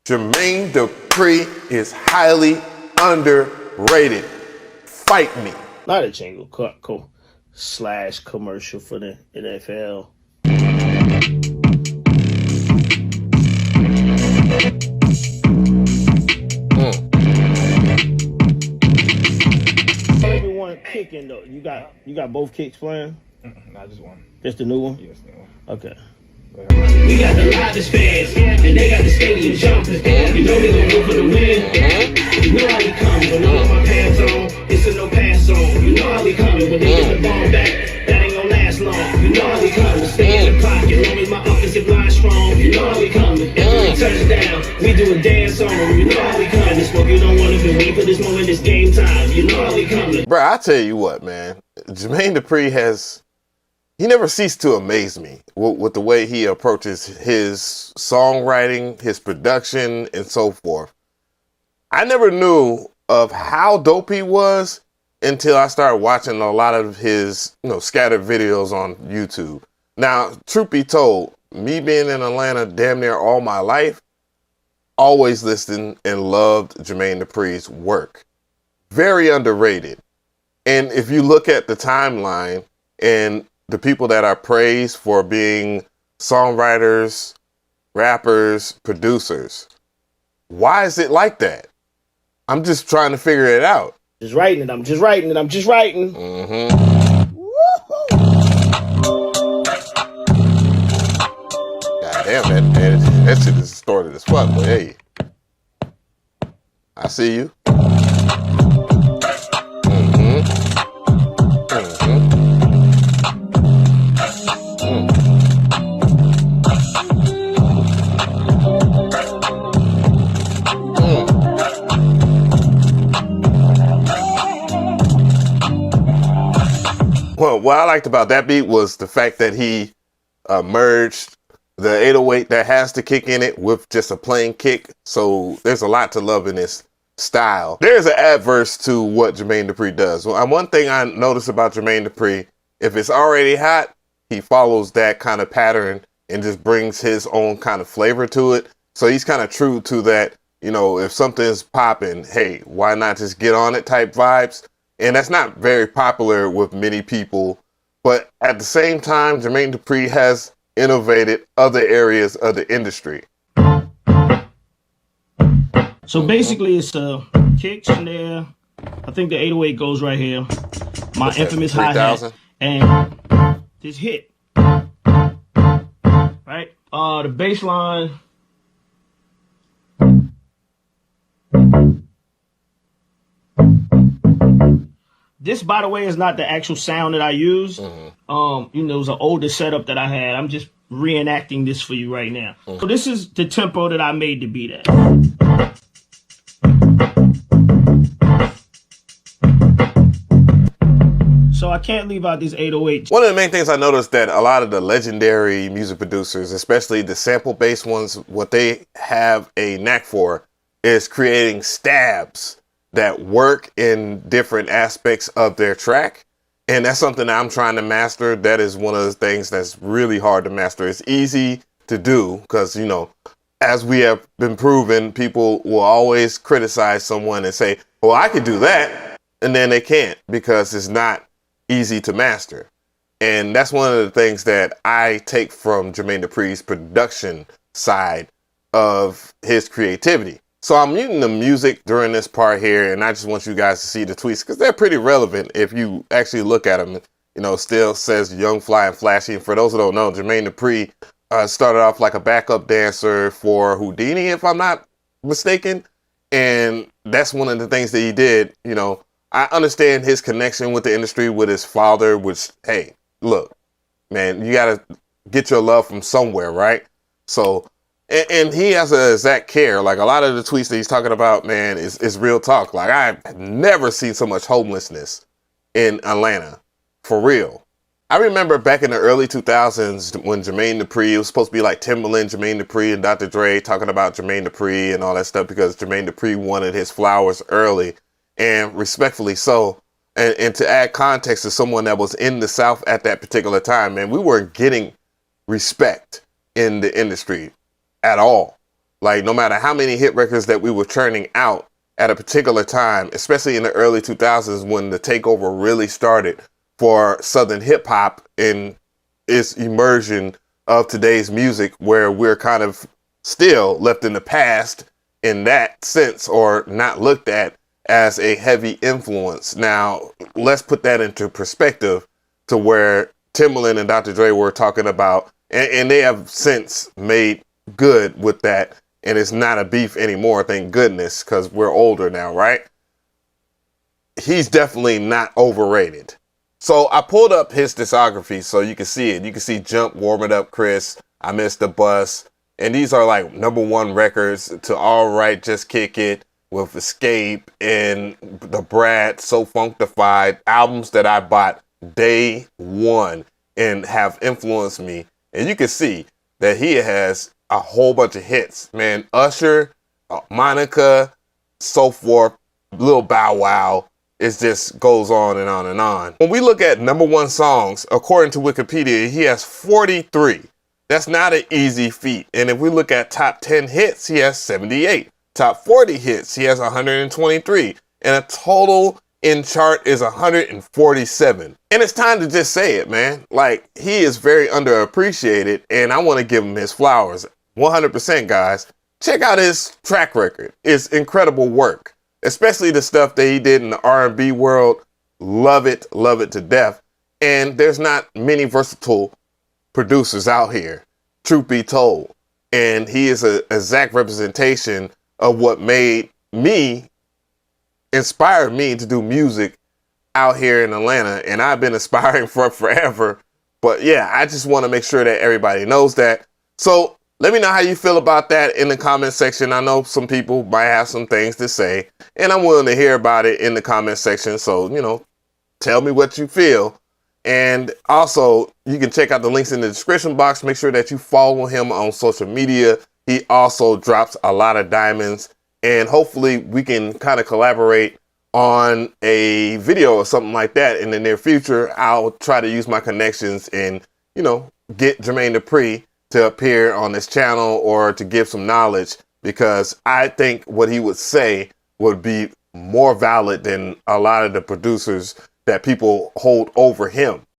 Jermaine Dupri is highly underrated. Fight me. Not a jingle, slash commercial for the NFL. Everyone kicking though. You got both kicks playing? Not just one. Just the new one? Yes, new one. Okay. We got the loudest fans, and they got the stadium jumpers. You know we gon' go for the win. You know how we come, but no my pants on. It's a no pass zone. You know how we coming, but they get the ball back. That ain't gon' last long. You know how we coming. Stay in the pocket, long as my offensive line strong. You know how we coming. Every touchdown, we do a dance on them. You know how we coming. Smoke, you don't wanna be wait for this moment. It's game time. You know how we coming. Bro, I tell you what, man. Jermaine Dupri he never ceased to amaze me with the way he approaches his songwriting, his production, and so forth. I never knew of how dope he was until I started watching a lot of his, scattered videos on YouTube. Now, truth be told, me being in Atlanta damn near all my life, always listened and loved Jermaine Dupri's work. Very underrated. And if you look at the timeline and the people that are praised for being songwriters, rappers, producers, why is it like that? I'm just trying to figure it out. I'm just writing. God damn, that shit is distorted as fuck, but hey, I see you. Well, what I liked about that beat was the fact that he merged the 808 that has the kick in it with just a plain kick. So there's a lot to love in this style. There's an adverse to what Jermaine Dupri does. Well, one thing I noticed about Jermaine Dupri, if it's already hot, he follows that kind of pattern and just brings his own kind of flavor to it. So he's kind of true to that, if something's popping, hey, why not just get on it type vibes? And that's not very popular with many people. But at the same time, Jermaine Dupri has innovated other areas of the industry. So basically it's a kick, snare. I think the 808 goes right here. My infamous hi-hat. And this hit. Right? The bass line. This, by the way, is not the actual sound that I used. It was an older setup that I had. I'm just reenacting this for you right now. So this is the tempo that I made the beat at. So I can't leave out these 808s. One of the main things I noticed that a lot of the legendary music producers, especially the sample-based ones, what they have a knack for is creating stabs that work in different aspects of their track. And that's something that I'm trying to master. That is one of the things that's really hard to master. It's easy to do because, as we have been proven, people will always criticize someone and say, well, I could do that. And then they can't because it's not easy to master. And that's one of the things that I take from Jermaine Dupri's production side of his creativity. So I'm muting the music during this part here, and I just want you guys to see the tweets because they're pretty relevant if you actually look at them. Still says young, fly, and flashy. And for those who don't know, Jermaine Dupri started off like a backup dancer for Houdini, if I'm not mistaken. And that's one of the things that he did. I understand his connection with the industry with his father, which, hey, look, man, you got to get your love from somewhere, right? So, and he has a exact care. Like a lot of the tweets that he's talking about, man, is real talk. Like I've never seen so much homelessness in Atlanta, for real. I remember back in the early 2000s when Jermaine Dupri, it was supposed to be like Timbaland, Jermaine Dupri, and Dr. Dre talking about Jermaine Dupri and all that stuff because Jermaine Dupri wanted his flowers early, and respectfully so. And to add context to someone that was in the South at that particular time, man, we weren't getting respect in the industry at all. Like, no matter how many hit records that we were churning out at a particular time, especially in the early 2000s when the takeover really started for Southern hip hop in its immersion of today's music, where we're kind of still left in the past in that sense, or not looked at as a heavy influence. Now, let's put that into perspective to where Timbaland and Dr. Dre were talking about, and they have since made good with that, and it's not a beef anymore, thank goodness, because we're older now, right? He's definitely not overrated. So I pulled up his discography so you can see it. You can see Jump, Warm It Up, Chris, I Missed the Bus, and these are like #1 records to All Right, Just Kick It, with Escape, and The Brat, So Funkdafied, albums that I bought day one and have influenced me. And you can see that he has a whole bunch of hits, man. Usher, Monica, so forth, Lil Bow Wow. It just goes on and on and on. When we look at #1 songs, according to Wikipedia, he has 43. That's not an easy feat. And if we look at top 10 hits, he has 78. Top 40 hits, he has 123. And a total in chart is 147. And it's time to just say it, man. Like, he is very underappreciated, and I want to give him his flowers. 100%, guys. Check out his track record. It's incredible work, especially the stuff that he did in the R&B world. Love it to death. And there's not many versatile producers out here, truth be told. And he is an exact representation of what inspired me to do music out here in Atlanta. And I've been aspiring for forever. But yeah, I just want to make sure that everybody knows that. So let me know how you feel about that in the comment section. I know some people might have some things to say, and I'm willing to hear about it in the comment section. So, tell me what you feel. And also, you can check out the links in the description box. Make sure that you follow him on social media. He also drops a lot of diamonds, and hopefully we can kind of collaborate on a video or something like that in the near future. I'll try to use my connections and, get Jermaine Dupri to appear on this channel or to give some knowledge, because I think what he would say would be more valid than a lot of the producers that people hold over him.